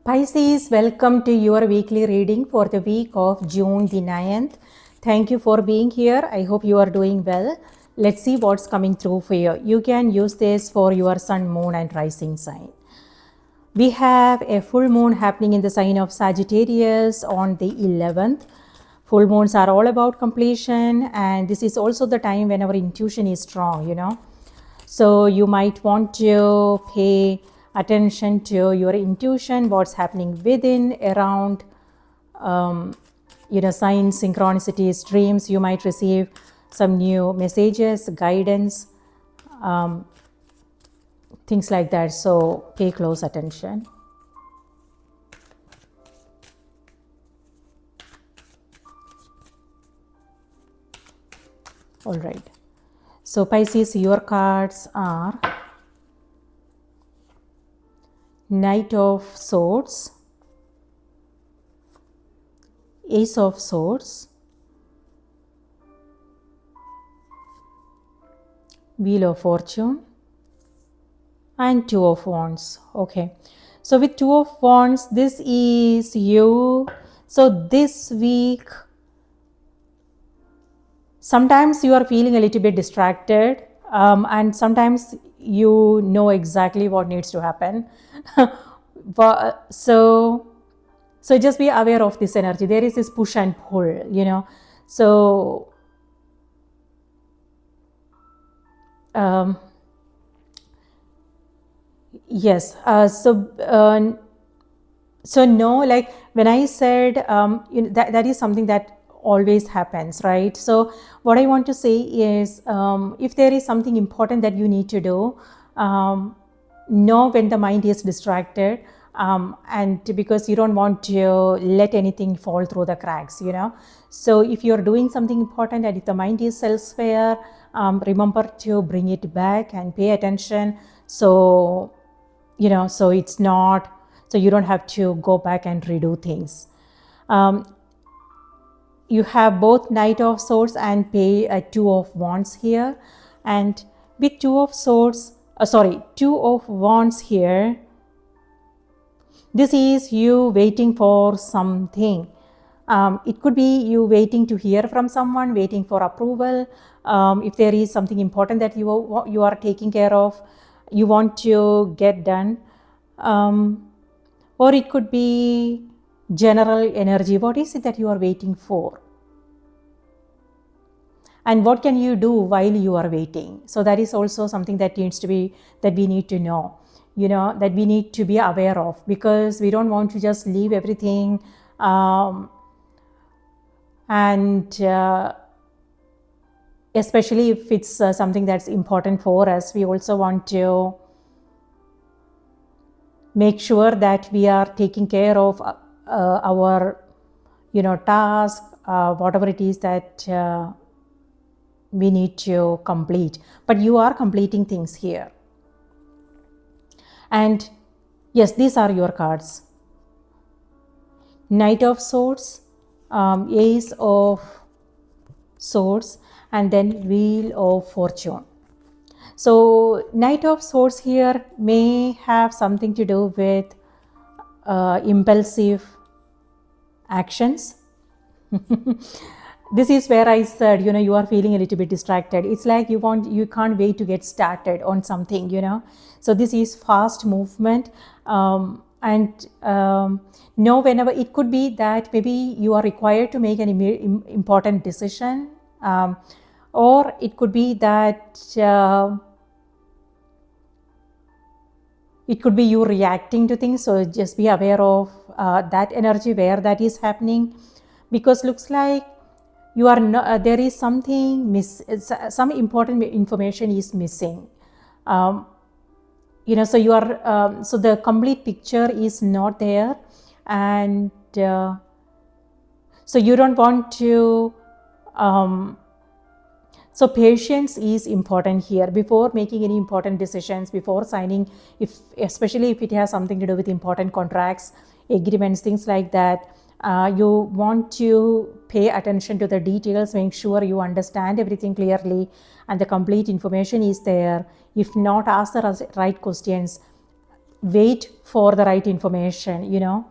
Pisces, welcome to your weekly reading for the week of June the 9th. Thank you for being here. I hope you are doing well. Let's see what's coming through for you. You can use this for your sun, moon, and rising sign. We have a full moon happening in the sign of Sagittarius on the 11th. Full moons are all about completion, and this is also the time when our intuition is strong. So you might want to pay attention to your intuition, what's happening within, around, signs, synchronicities, dreams. You might receive some new messages, guidance, things like that. So pay close attention. All right. So Pisces, your cards are Knight of Swords, Ace of Swords, Wheel of Fortune, and Two of Wands. Okay. So with Two of Wands, this is you. So this week, sometimes you are feeling a little bit distracted, and sometimes you know exactly what needs to happen. But so just be aware of this energy. There is this push and pull. So yes. So no, like when I said that is something that always happens, right? So what I want to say is, if there is something important that you need to do, know when the mind is distracted, and because you don't want to let anything fall through the cracks. So if you're doing something important and if the mind is elsewhere, remember to bring it back and pay attention. So so it's not, so you don't have to go back and redo things. You have both Knight of Swords and pay a Two of Wands here. And with Two of Wands here, this is you waiting for something. It could be you waiting to hear from someone, waiting for approval. If there is something important that you are taking care of, you want to get done. Or it could be general energy. What is it that you are waiting for? And what can you do while you are waiting? So that is also something that we need to know, that we need to be aware of, because we don't want to just leave everything, and especially if it's something that's important for us, we also want to make sure that we are taking care of our task, whatever it is that we need to complete. But you are completing things here. And yes, these are your cards: Knight of Swords, Ace of Swords, and then Wheel of Fortune. So Knight of Swords here may have something to do with impulsive actions. This is where I said, you are feeling a little bit distracted. It's like you can't wait to get started on something, So this is fast movement, and whenever it could be that maybe you are required to make an important decision, or it could be that it could be you reacting to things. So just be aware of that energy, where that is happening, because looks like you are not, there is something some important information is missing. So you are so the complete picture is not there, and so you don't want to. So patience is important here before making any important decisions, before signing, especially if it has something to do with important contracts, agreements, things like that. You want to pay attention to the details, make sure you understand everything clearly and the complete information is there. If not, ask the right questions. wait for the right information,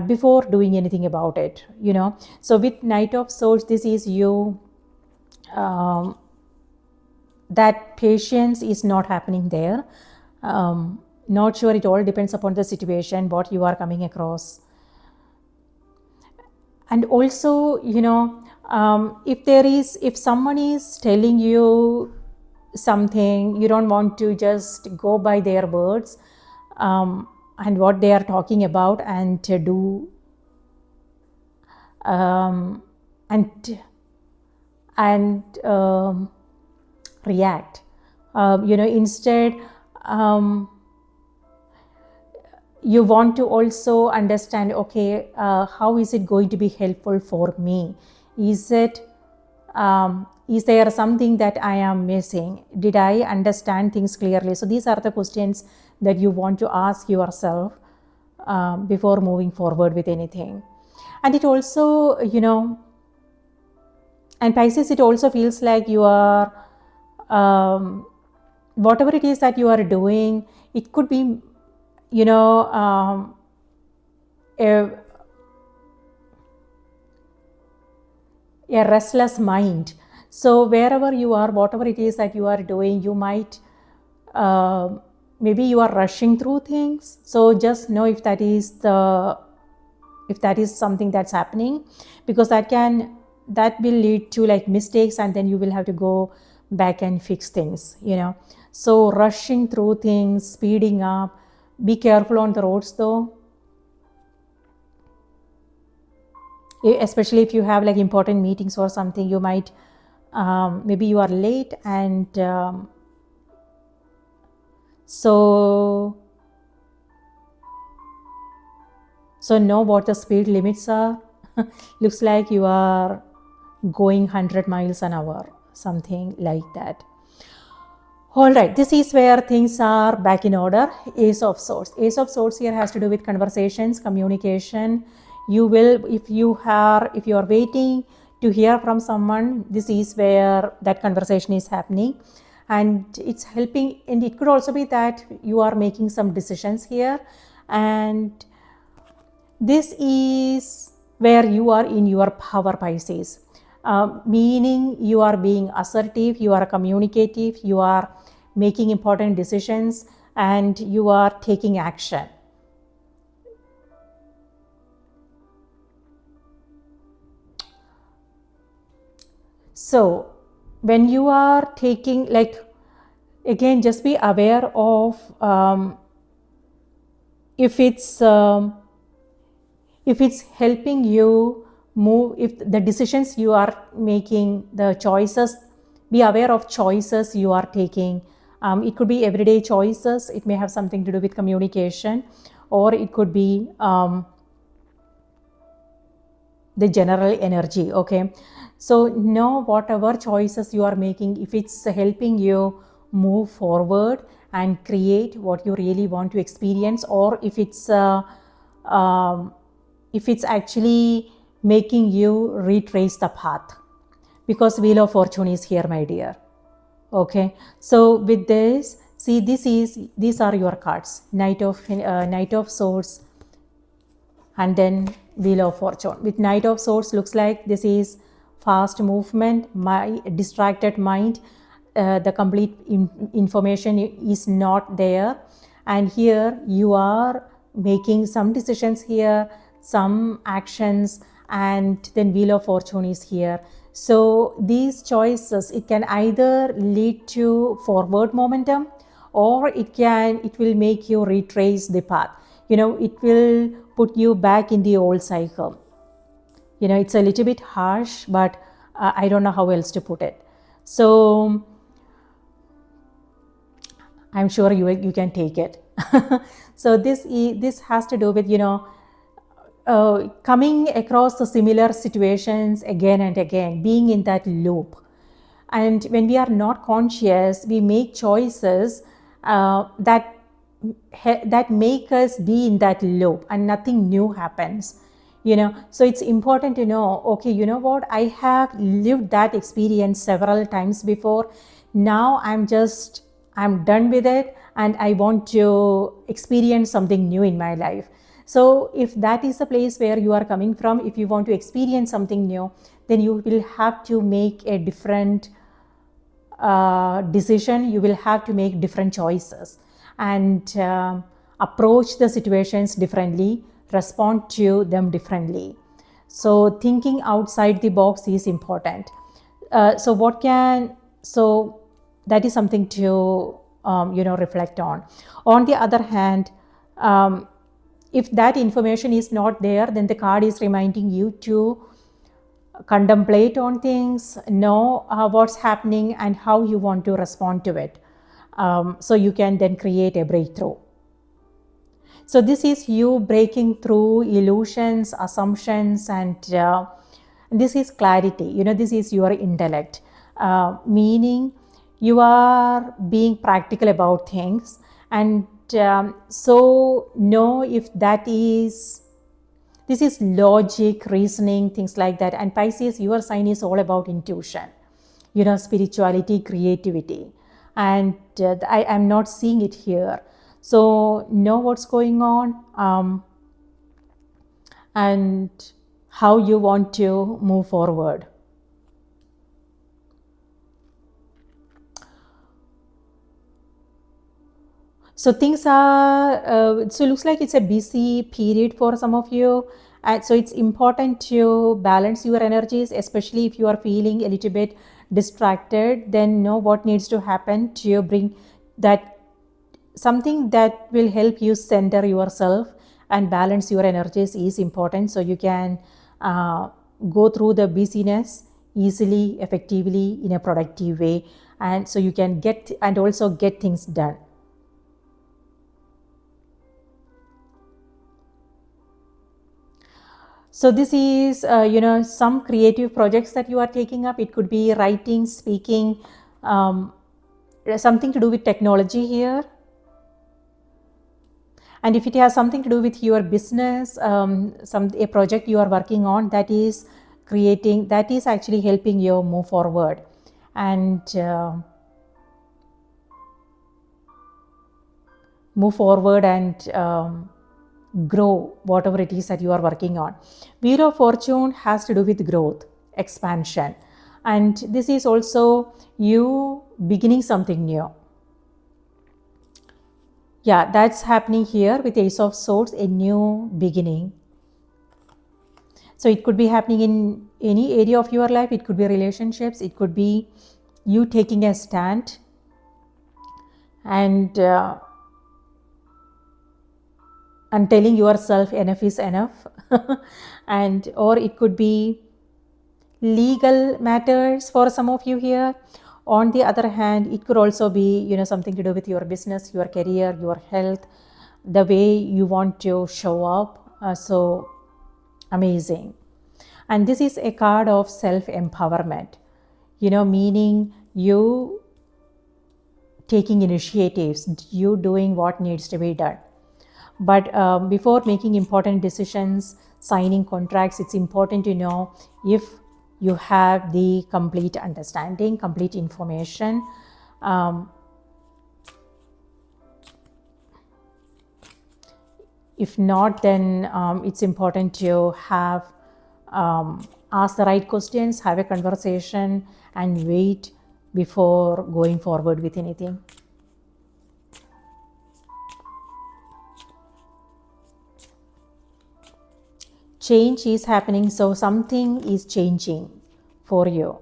before doing anything about it, So with Knight of Swords, this is you, that patience is not happening there. Not sure, it all depends upon the situation, what you are coming across. And also, if someone is telling you something, you don't want to just go by their words, and what they are talking about, and to do and react. Instead, you want to also understand, okay, how is it going to be helpful for me? Is there something that I am missing? Did I understand things clearly? So these are the questions that you want to ask yourself before moving forward with anything. And it also, and Pisces, it also feels like you are, whatever it is that you are doing, it could be, a restless mind. So wherever you are, whatever it is that you are doing, you might, maybe you are rushing through things. So just know if that is something that's happening, because that will lead to like mistakes, and then you will have to go back and fix things, So rushing through things, speeding up, be careful on the roads though. Especially if you have like important meetings or something, you might, maybe you are late, and so know what the speed limits are. Looks like you are going 100 miles an hour, something like that. All right, this is where things are back in order. Ace of Swords. Ace of Swords here has to do with conversations, communication. You will, if you are waiting to hear from someone, this is where that conversation is happening, and it's helping. And it could also be that you are making some decisions here, and this is where you are in your power, Pisces. Meaning you are being assertive, you are communicative, you are making important decisions, and you are taking action. So when you are taking, like, again, just be aware of if it's helping you move, if the decisions you are making, the choices, be aware of choices you are taking. It could be everyday choices, it may have something to do with communication, or it could be the general energy, okay? So know whatever choices you are making, if it's helping you move forward and create what you really want to experience, or if it's actually making you retrace the path, because Wheel of Fortune is here, my dear. Okay, so with this, see, these are your cards: Knight of Swords, and then Wheel of Fortune. With Knight of Swords, looks like this is fast movement, my distracted mind, the complete information is not there, and here you are making some decisions here, some actions, and then Wheel of Fortune is here. So these choices, it can either lead to forward momentum, or it will make you retrace the path. It will put you back in the old cycle. It's a little bit harsh, but I don't know how else to put it. So I'm sure you can take it. So this has to do with, coming across the similar situations again and again, being in that loop. And when we are not conscious, we make choices that make us be in that loop, and nothing new happens. So it's important to know, okay, you know what, I have lived that experience several times before. Now I'm done with it. and I want to experience something new in my life. So if that is the place where you are coming from, if you want to experience something new, then you will have to make a different decision. You will have to make different choices and approach the situations differently, respond to them differently. So thinking outside the box is important. So that is something to reflect on. On the other hand, if that information is not there, then the card is reminding you to contemplate on things, know what's happening and how you want to respond to it. So you can then create a breakthrough. So this is you breaking through illusions, assumptions, and this is clarity. This is your intellect, meaning you are being practical about things. And so know if this is logic, reasoning, things like that. And Pisces, your sign is all about intuition, spirituality, creativity. And I am not seeing it here. So know what's going on and how you want to move forward. So things are, so it looks like it's a busy period for some of you. And so it's important to balance your energies, especially if you are feeling a little bit distracted, then know what needs to happen to bring that something that will help you center yourself and balance your energies is important. So you can go through the busyness easily, effectively, in a productive way. And so you can also get things done. So this is, some creative projects that you are taking up. It could be writing, speaking, something to do with technology here. And if it has something to do with your business, a project you are working on that is actually helping you move forward and grow whatever it is that you are working on. Wheel of Fortune has to do with growth, expansion, and this is also you beginning something new. Yeah, that's happening here with Ace of Swords, a new beginning. So it could be happening in any area of your life. It could be relationships. It could be you taking a stand and telling yourself enough is enough. And or it could be legal matters for some of you here. On the other hand, it could also be something to do with your business, your career, your health, the way you want to show up. So amazing. And this is a card of self-empowerment, meaning you taking initiatives, you doing what needs to be done. But before making important decisions, signing contracts, it's important to know if you have the complete understanding, complete information. If not, then it's important to have ask the right questions, have a conversation, and wait before going forward with anything. Change is happening, so something is changing for you.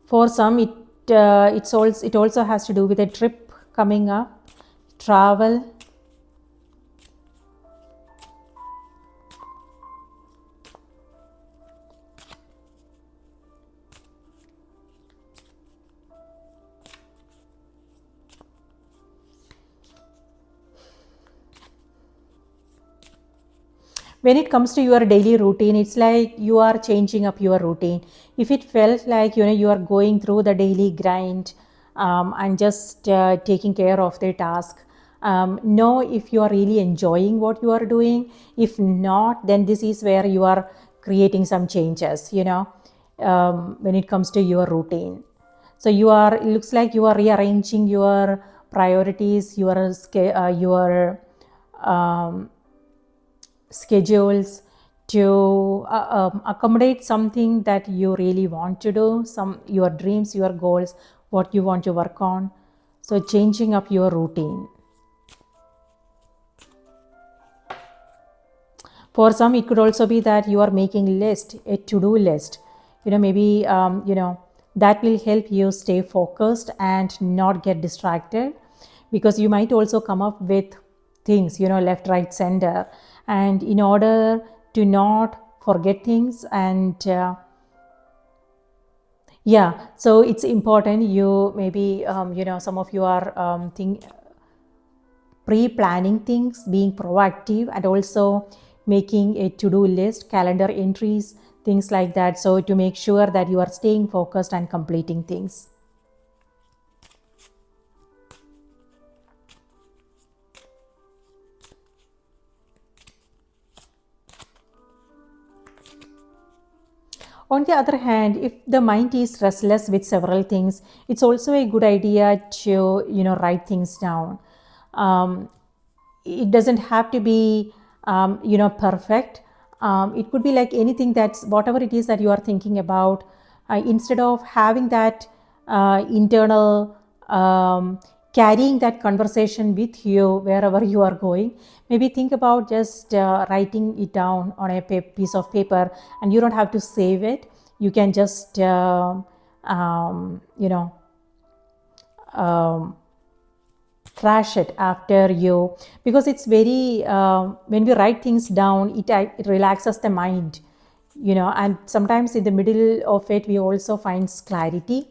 For some, it also has to do with a trip coming up, travel. When it comes to your daily routine, it's like you are changing up your routine. If it felt like you are going through the daily grind and just taking care of the task, know if you are really enjoying what you are doing. If not, then this is where you are creating some changes when it comes to your routine. So it looks like you are rearranging your priorities, your um, schedules to accommodate something that you really want to do, some your dreams, your goals, what you want to work on. So changing up your routine. For some, it could also be that you are making a to-do list. Maybe that will help you stay focused and not get distracted, because you might also come up with things, left, right, center, and in order to not forget things and yeah, so it's important you maybe some of you are pre-planning things, being proactive, and also making a to-do list, calendar entries, things like that, so to make sure that you are staying focused and completing things. On the other hand, if the mind is restless with several things, it's also a good idea to write things down. um, it doesn't have to be perfect. It could be like anything, that's whatever it is that you are thinking about. Instead of having that internal carrying that conversation with you wherever you are going, maybe think about just writing it down on a piece of paper, and you don't have to save it. You can just you know um, trash it after you, because it's very when we write things down, it relaxes the mind, and sometimes in the middle of it we also find clarity.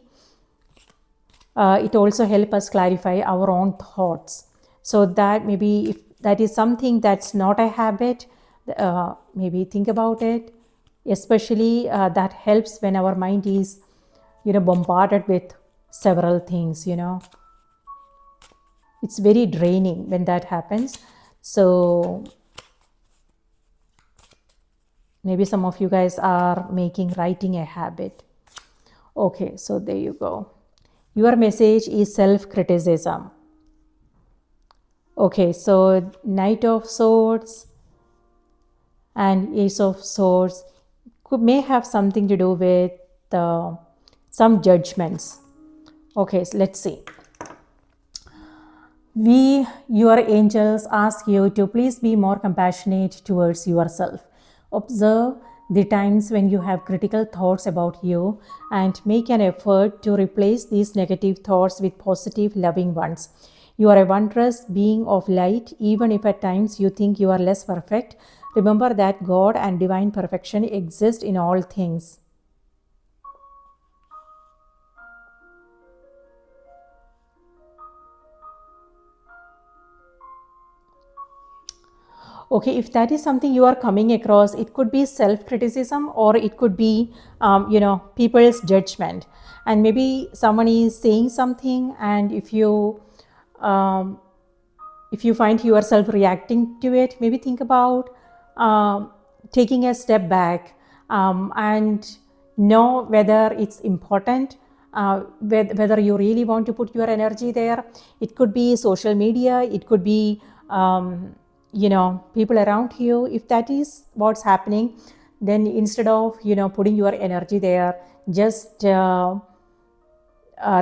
It also helps us clarify our own thoughts, so that maybe if that is something that's not a habit, maybe think about it, especially that helps when our mind is bombarded with several things. It's very draining when that happens. So maybe some of you guys are making writing a habit. Okay, so there you go. Your message is self-criticism. Okay, so Knight of Swords and Ace of Swords may have something to do with some judgments. Okay, so let's see. We, your angels, ask you to please be more compassionate towards yourself. Observe the times when you have critical thoughts about you and make an effort to replace these negative thoughts with positive, loving ones. You are a wondrous being of light, even if at times you think you are less perfect. Remember that God and divine perfection exist in all things. Okay, if that is something you are coming across, it could be self-criticism, or it could be people's judgment, and maybe someone is saying something, and um, if you find yourself reacting to it, maybe think about taking a step back and know whether it's important, whether you really want to put your energy there. It could be social media, it could be people around you. If that is what's happening, then instead of putting your energy there, just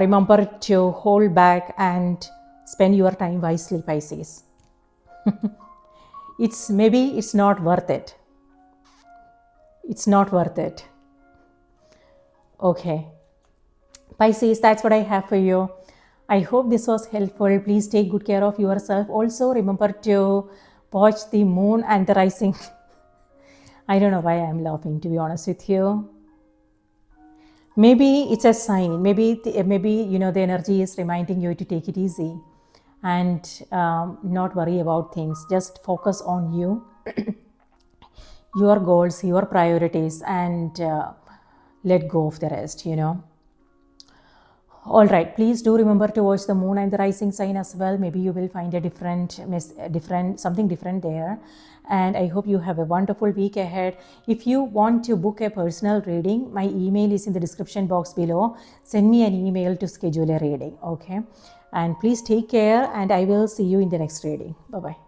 remember to hold back and spend your time wisely, Pisces. It's not worth it. It's not worth it. Okay, Pisces, that's what I have for you. I hope this was helpful. Please take good care of yourself. Also, remember to watch the moon and the rising. I don't know why I'm laughing, to be honest with you. Maybe it's a sign. Maybe the energy is reminding you to take it easy and not worry about things. Just focus on you, your goals, your priorities, and let go of the rest. All right, please do remember to watch the moon and the rising sign as well. Maybe you will find a something different there. And I hope you have a wonderful week ahead. If you want to book a personal reading, my email is in the description box below. Send me an email to schedule a reading, okay? And please take care, and I will see you in the next reading. Bye-bye.